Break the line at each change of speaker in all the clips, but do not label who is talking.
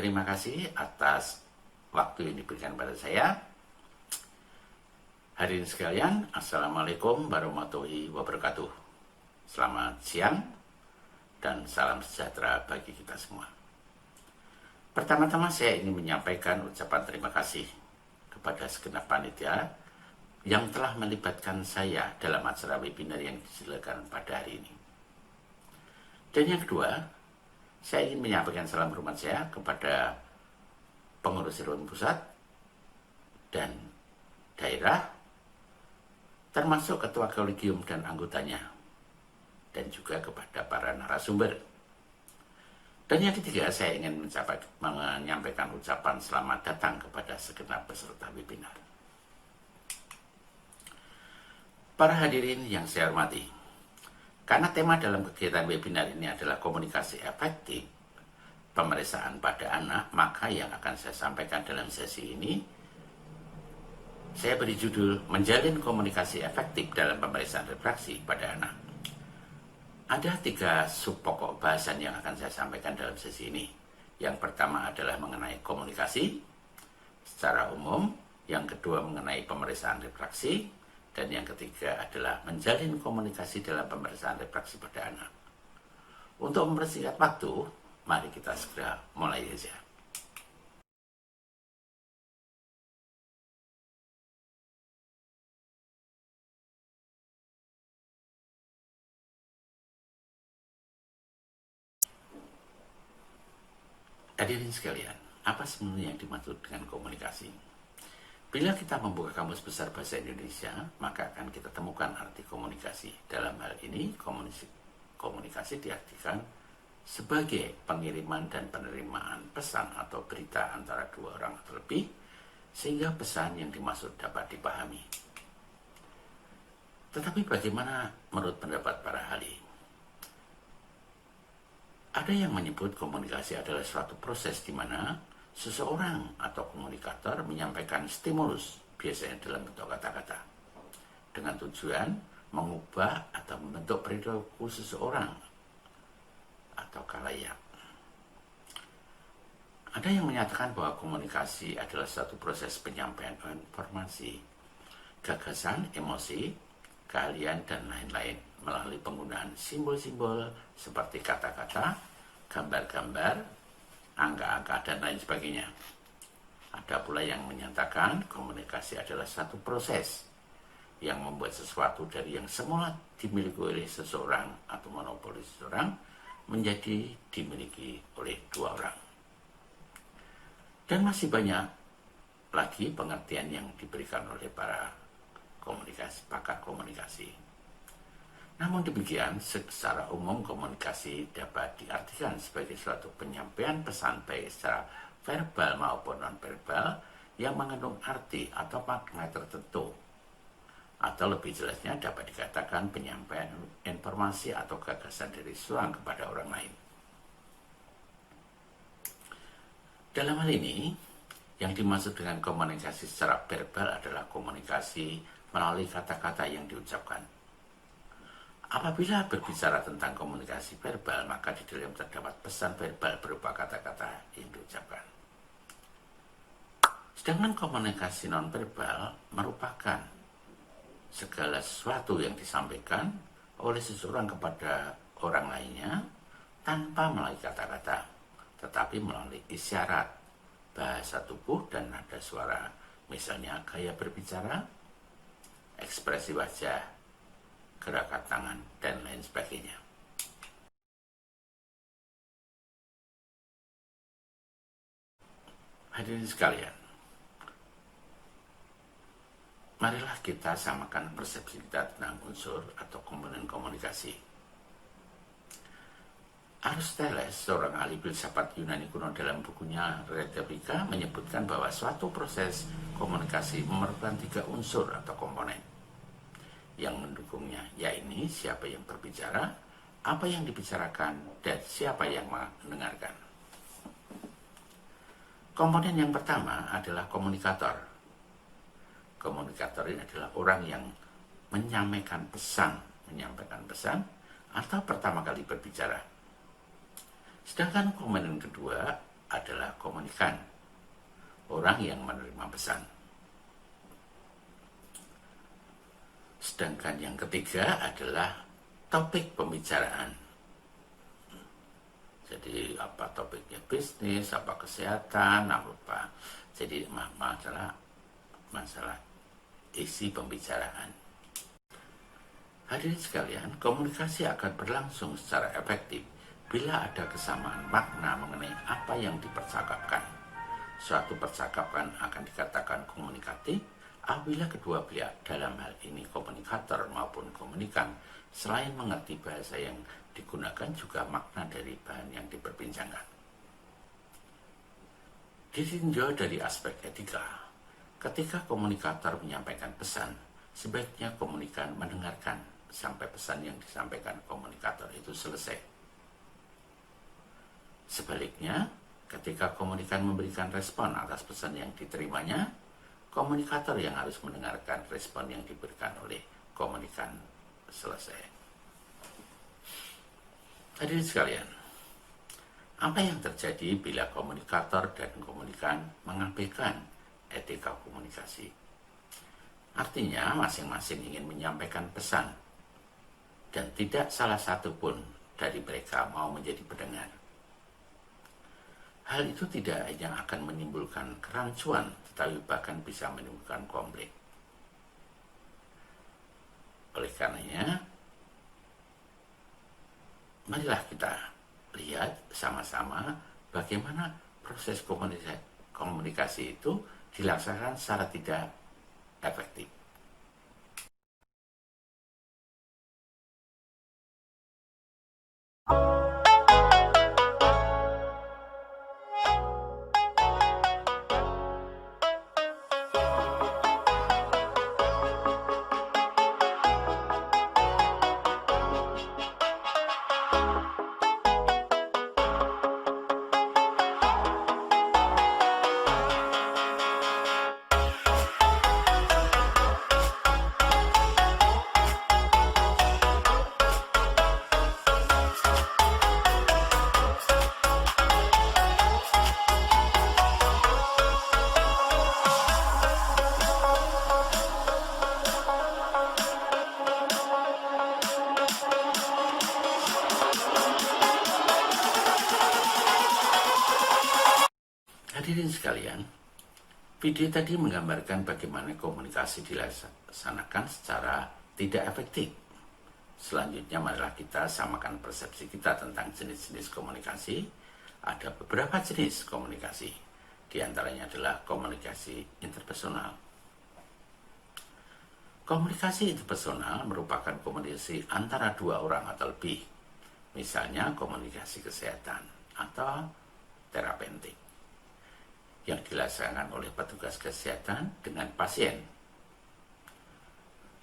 Terima kasih atas waktu yang diberikan pada saya. Hadirin sekalian, Assalamualaikum warahmatullahi wabarakatuh. Selamat siang dan salam sejahtera bagi kita semua. Pertama-tama saya ingin menyampaikan ucapan terima kasih kepada segenap panitia yang telah melibatkan saya dalam acara webinar yang diselenggarakan pada hari ini. Dan yang kedua, saya ingin menyampaikan salam hormat saya kepada pengurus RW pusat dan daerah, termasuk ketua kolegium dan anggotanya, dan juga kepada para narasumber. Dan yang ketiga, saya ingin menyampaikan ucapan selamat datang kepada segenap peserta webinar. Para hadirin yang saya hormati, karena tema dalam kegiatan webinar ini adalah komunikasi efektif pemeriksaan pada anak, maka yang akan saya sampaikan dalam sesi ini, saya beri judul Menjalin Komunikasi Efektif dalam Pemeriksaan Refraksi pada Anak. Ada 3 sub pokok bahasan yang akan saya sampaikan dalam sesi ini. Yang pertama adalah mengenai komunikasi secara umum, yang kedua mengenai pemeriksaan refraksi, dan yang ketiga adalah menjalin komunikasi dalam pemeriksaan refraksi pada anak. Untuk mempersingkat waktu, mari kita segera mulai saja. Hadirin sekalian, apa sebenarnya yang dimaksud dengan komunikasi? Bila kita membuka Kamus Besar Bahasa Indonesia, maka akan kita temukan arti komunikasi. Dalam hal ini, komunikasi diartikan sebagai pengiriman dan penerimaan pesan atau berita antara 2 orang atau lebih, sehingga pesan yang dimaksud dapat dipahami. Tetapi bagaimana menurut pendapat para ahli? Ada yang menyebut komunikasi adalah suatu proses di mana seseorang atau komunikator menyampaikan stimulus, biasanya dalam bentuk kata-kata, dengan tujuan mengubah atau membentuk perilaku seseorang atau khalayak. Ada yang menyatakan bahwa komunikasi adalah suatu proses penyampaian informasi, gagasan, emosi, keahlian, dan lain-lain melalui penggunaan simbol-simbol seperti kata-kata, gambar-gambar, angka-angka, dan lain sebagainya. Ada pula yang menyatakan komunikasi adalah satu proses yang membuat sesuatu dari yang semula dimiliki oleh seseorang atau monopoli seseorang menjadi dimiliki oleh 2 orang. Dan masih banyak lagi pengertian yang diberikan oleh para pakar komunikasi. Namun demikian, secara umum komunikasi dapat diartikan sebagai suatu penyampaian pesan baik secara verbal maupun non-verbal yang mengandung arti atau makna tertentu. Atau lebih jelasnya dapat dikatakan penyampaian informasi atau gagasan dari seorang kepada orang lain. Dalam hal ini, yang dimaksud dengan komunikasi secara verbal adalah komunikasi melalui kata-kata yang diucapkan. Apabila berbicara tentang komunikasi verbal, maka di dalam terdapat pesan verbal berupa kata-kata yang diucapkan. Sedangkan komunikasi non-verbal merupakan segala sesuatu yang disampaikan oleh seseorang kepada orang lainnya tanpa melalui kata-kata, tetapi melalui isyarat, bahasa tubuh, dan nada suara, misalnya gaya berbicara, ekspresi wajah, gerakan tangan, dan lain sebagainya. Hadirin sekalian, marilah kita samakan persepsi kita tentang unsur atau komponen komunikasi. Aristoteles, seorang ahli filsafat Yunani kuno, dalam bukunya Rhetorica menyebutkan bahwa suatu proses komunikasi memerlukan 3 unsur atau komponen yang mendukungnya, yaitu siapa yang berbicara, apa yang dibicarakan, dan siapa yang mendengarkan. Komponen yang pertama adalah komunikator. Komunikator ini adalah orang yang menyampaikan pesan atau pertama kali berbicara. Sedangkan komponen kedua adalah komunikan, orang yang menerima pesan. Sedangkan yang ketiga adalah topik pembicaraan. Jadi apa topiknya, bisnis, apa kesehatan, apa. Jadi masalah isi pembicaraan. Hadirin sekalian, komunikasi akan berlangsung secara efektif bila ada kesamaan makna mengenai apa yang dipercakapkan. Suatu percakapan akan dikatakan komunikatif apabila kedua pihak, dalam hal ini komunikator maupun komunikan, selain mengerti bahasa yang digunakan juga makna dari bahan yang diperbincangkan. Ditinjau dari aspek etika, ketika komunikator menyampaikan pesan, sebaiknya komunikan mendengarkan sampai pesan yang disampaikan komunikator itu selesai. Sebaliknya, ketika komunikan memberikan respon atas pesan yang diterimanya, komunikator yang harus mendengarkan respon yang diberikan oleh komunikan selesai. Hadirin sekalian, apa yang terjadi bila komunikator dan komunikan mengabaikan etika komunikasi? Artinya masing-masing ingin menyampaikan pesan dan tidak salah satu pun dari mereka mau menjadi pendengar. Hal itu tidak hanya akan menimbulkan kerancuan, tetapi bahkan bisa menimbulkan konflik. Oleh karenanya, marilah kita lihat sama-sama bagaimana proses komunikasi itu dilaksanakan secara tidak efektif. Hadirin sekalian, video tadi menggambarkan bagaimana komunikasi dilaksanakan secara tidak efektif. Selanjutnya marilah kita samakan persepsi kita tentang jenis-jenis komunikasi. Ada beberapa jenis komunikasi, di antaranya adalah komunikasi interpersonal. Komunikasi interpersonal merupakan komunikasi antara dua orang atau lebih, misalnya komunikasi kesehatan atau terapeutik, yang dilaksanakan oleh petugas kesehatan dengan pasien.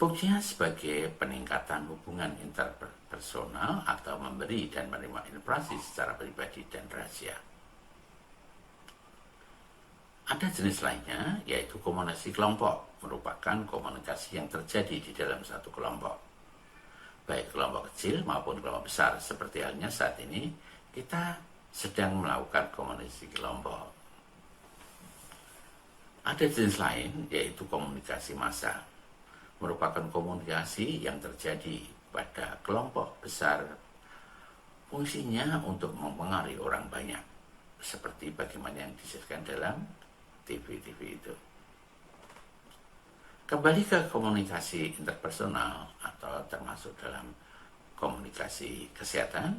Fungsinya sebagai peningkatan hubungan interpersonal atau memberi dan menerima informasi secara pribadi dan rahasia. Ada jenis lainnya, yaitu komunikasi kelompok, merupakan komunikasi yang terjadi di dalam satu kelompok, baik kelompok kecil maupun kelompok besar. Seperti halnya saat ini kita sedang melakukan komunikasi kelompok. Ada jenis lain, yaitu komunikasi massa, merupakan komunikasi yang terjadi pada kelompok besar. Fungsinya untuk mempengaruhi orang banyak, seperti bagaimana yang disajikan dalam TV itu. Kembali ke komunikasi interpersonal atau termasuk dalam komunikasi kesehatan,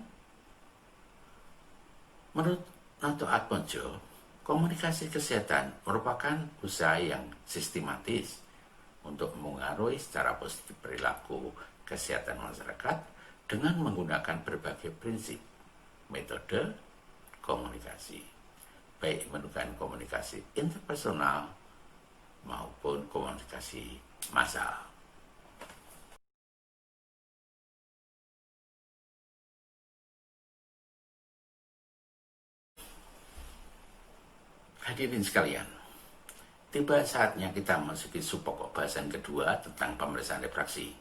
menurut Nato Atmojo, komunikasi kesehatan merupakan usaha yang sistematis untuk mengaruhi secara positif perilaku kesehatan masyarakat dengan menggunakan berbagai prinsip, metode komunikasi, baik menggunakan komunikasi interpersonal maupun komunikasi massal. Hadirin sekalian, tiba saatnya kita memasuki subpokok bahasan kedua tentang pemeriksaan refraksi.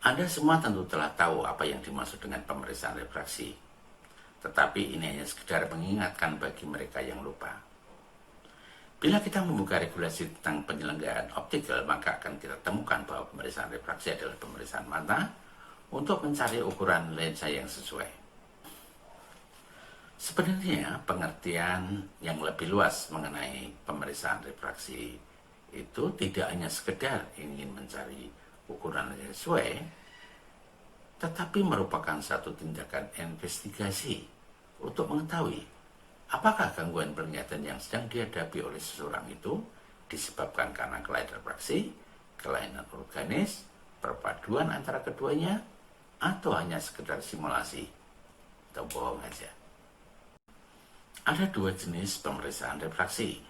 Anda semua tentu telah tahu apa yang dimaksud dengan pemeriksaan refraksi. tetapi ini hanya sekedar mengingatkan bagi mereka yang lupa. Bila kita membuka regulasi tentang penyelenggaraan optikal, maka akan kita temukan bahwa pemeriksaan refraksi adalah pemeriksaan mata untuk mencari ukuran lensa yang sesuai. Sebenarnya pengertian yang lebih luas mengenai pemeriksaan refraksi itu tidak hanya sekedar ingin mencari ukuran yang sesuai, tetapi merupakan satu tindakan investigasi untuk mengetahui apakah gangguan penglihatan yang sedang dihadapi oleh seseorang itu disebabkan karena kelainan refraksi, kelainan organis, perpaduan antara keduanya, atau hanya sekedar simulasi atau bohong aja. Ada dua jenis pemeriksaan refraksi,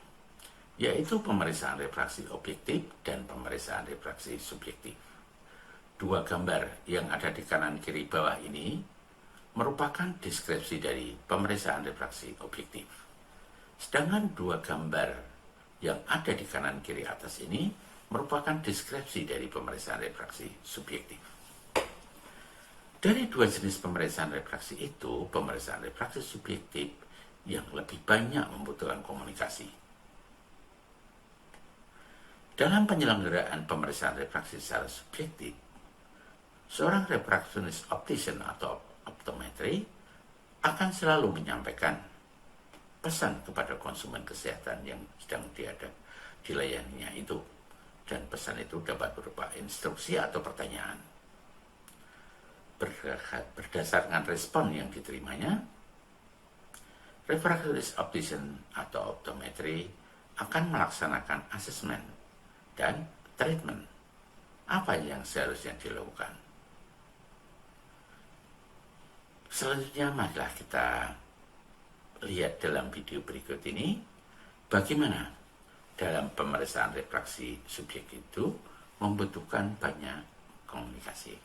yaitu pemeriksaan refraksi objektif dan pemeriksaan refraksi subjektif. Dua gambar yang ada di kanan kiri bawah ini merupakan deskripsi dari pemeriksaan refraksi objektif. Sedangkan dua gambar yang ada di kanan kiri atas ini merupakan deskripsi dari pemeriksaan refraksi subjektif. Dari dua jenis pemeriksaan refraksi itu, pemeriksaan refraksi subjektif yang lebih banyak membutuhkan komunikasi. Dalam penyelenggaraan pemeriksaan refraksi secara subjektif, seorang refraksionis optician atau optometri akan selalu menyampaikan pesan kepada konsumen kesehatan yang sedang dilayaninya itu, dan pesan itu dapat berupa instruksi atau pertanyaan. Berdasarkan respon yang diterimanya, refraksionis optician atau optometri akan melaksanakan asesmen dan treatment apa yang seharusnya dilakukan. Selanjutnya marilah kita lihat dalam video berikut ini bagaimana dalam pemeriksaan refraksi subjek itu membutuhkan banyak komunikasi.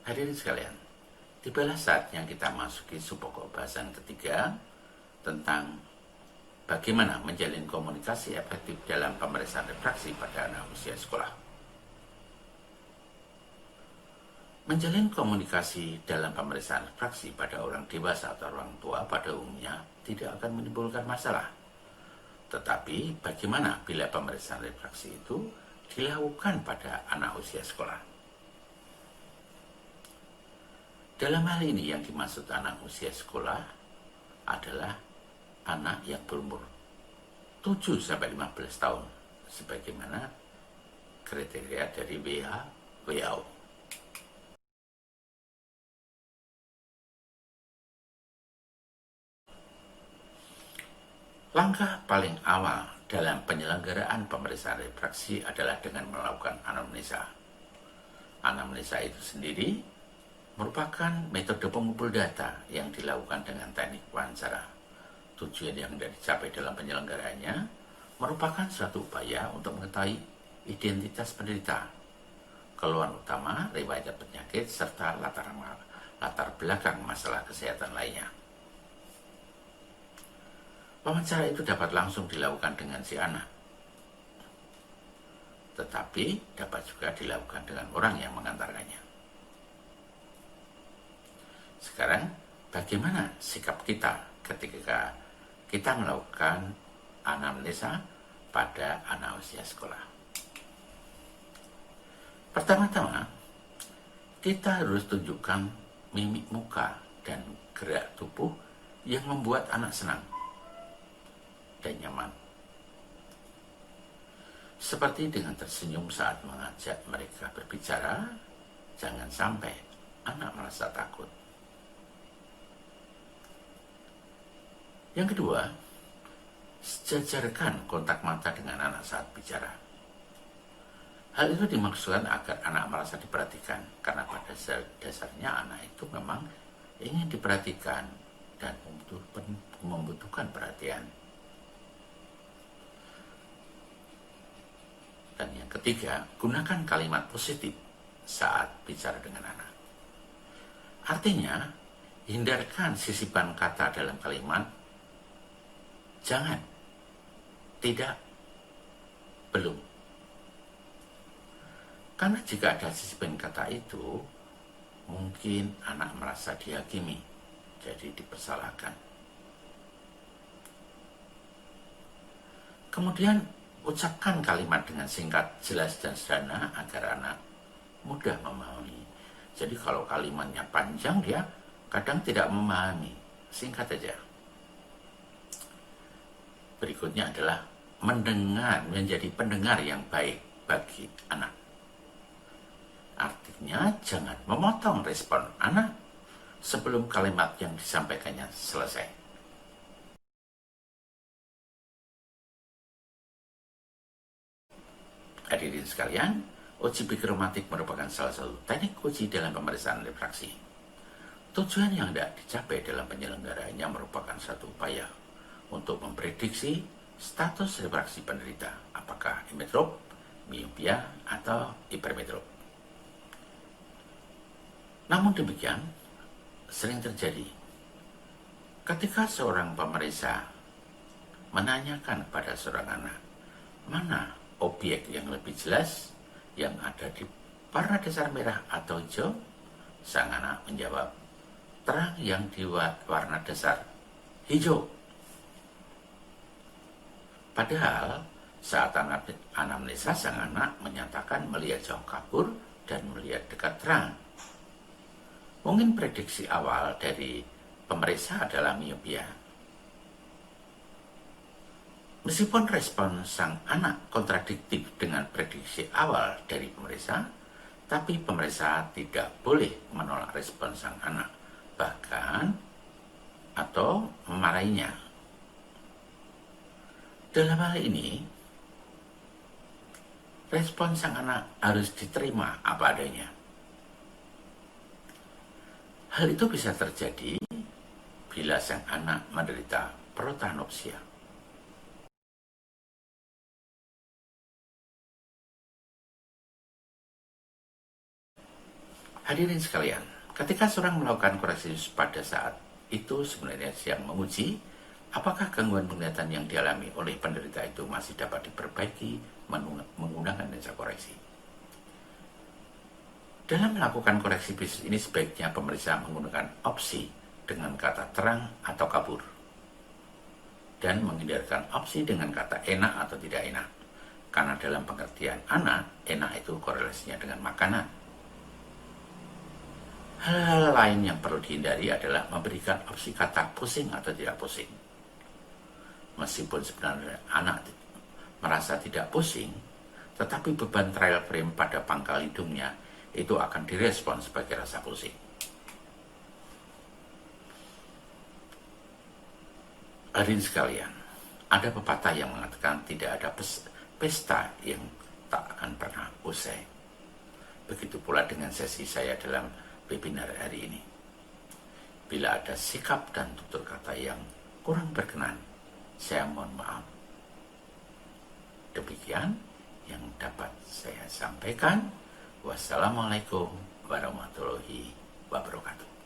Hadirin sekalian, tibalah saatnya kita masuki subpokok bahasan ketiga tentang bagaimana menjalin komunikasi efektif dalam pemeriksaan refraksi pada anak usia sekolah. Menjalin komunikasi dalam pemeriksaan refraksi pada orang dewasa atau orang tua pada umumnya tidak akan menimbulkan masalah. Tetapi bagaimana bila pemeriksaan refraksi itu dilakukan pada anak usia sekolah? Dalam hal ini yang dimaksud anak usia sekolah adalah anak yang berumur 7-15 tahun sebagaimana kriteria dari WHO. Langkah paling awal dalam penyelenggaraan pemeriksaan refraksi adalah dengan melakukan anamnesa. Anamnesa itu sendiri merupakan metode pengumpul data yang dilakukan dengan teknik wawancara. Tujuan yang dicapai dalam penyelenggaraannya merupakan suatu upaya untuk mengetahui identitas penderita, keluhan utama, riwayat penyakit, serta latar belakang masalah kesehatan lainnya. Wawancara itu dapat langsung dilakukan dengan si anak, tetapi dapat juga dilakukan dengan orang yang mengantarkannya. Sekarang, bagaimana sikap kita ketika kita melakukan anamnesa pada anak usia sekolah? Pertama-tama, kita harus tunjukkan mimik muka dan gerak tubuh yang membuat anak senang dan nyaman. Seperti dengan tersenyum saat mengajak mereka berbicara, jangan sampai anak merasa takut. Yang kedua, sejajarkan kontak mata dengan anak saat bicara. Hal itu dimaksudkan agar anak merasa diperhatikan, karena pada dasarnya anak itu memang ingin diperhatikan dan membutuhkan perhatian. Dan yang ketiga, gunakan kalimat positif saat bicara dengan anak. Artinya, hindarkan sisipan kata dalam kalimat jangan, tidak, belum. Karena jika ada sisipan kata itu, mungkin anak merasa dihakimi, jadi dipersalahkan. Kemudian, ucapkan kalimat dengan singkat, jelas, dan sederhana agar anak mudah memahami. Jadi kalau kalimatnya panjang, dia kadang tidak memahami. Singkat saja. Berikutnya adalah mendengar, menjadi pendengar yang baik bagi anak. Artinya jangan memotong respon anak sebelum kalimat yang disampaikannya selesai. Hadirin sekalian, uji pikromatik merupakan salah satu teknik uji dalam pemeriksaan refraksi. Tujuan yang hendak dicapai dalam penyelenggaraannya merupakan satu upaya untuk memprediksi status refraksi penderita, apakah hipermetrop, miopia, atau hipermetrop. Namun demikian, sering terjadi ketika seorang pemeriksa menanyakan kepada seorang anak, mana objek yang lebih jelas yang ada di warna dasar merah atau hijau? Sang anak menjawab, terang yang di warna dasar hijau. Padahal saat anamnesa sang anak menyatakan melihat jauh kabur dan melihat dekat terang. Mungkin prediksi awal dari pemeriksa adalah miopia. Meskipun respon sang anak kontradiktif dengan prediksi awal dari pemeriksa, tapi pemeriksa tidak boleh menolak respon sang anak, bahkan atau memarahinya. Dalam hal ini, respon sang anak harus diterima apa adanya. Hal itu bisa terjadi bila sang anak menderita protanopsia. Hadirin sekalian, ketika seorang melakukan koreksi pada saat itu sebenarnya sedang menguji apakah gangguan penglihatan yang dialami oleh penderita itu masih dapat diperbaiki menggunakan lensa koreksi. Dalam melakukan koreksi bisnis ini sebaiknya pemeriksa menggunakan opsi dengan kata terang atau kabur, dan menghindarkan opsi dengan kata enak atau tidak enak, karena dalam pengertian anak, enak itu korelasinya dengan makanan. Hal-hal lain yang perlu dihindari adalah memberikan opsi kata pusing atau tidak pusing. Meskipun sebenarnya anak merasa tidak pusing, tetapi beban trial frame pada pangkal hidungnya itu akan direspon sebagai rasa pusing. Hadirin sekalian, ada pepatah yang mengatakan tidak ada pesta yang tak akan pernah usai. Begitu pula dengan sesi saya dalam webinar hari ini. Bila ada sikap dan tutur kata yang kurang berkenan, saya mohon maaf. Demikian yang dapat saya sampaikan. Wassalamualaikum warahmatullahi wabarakatuh.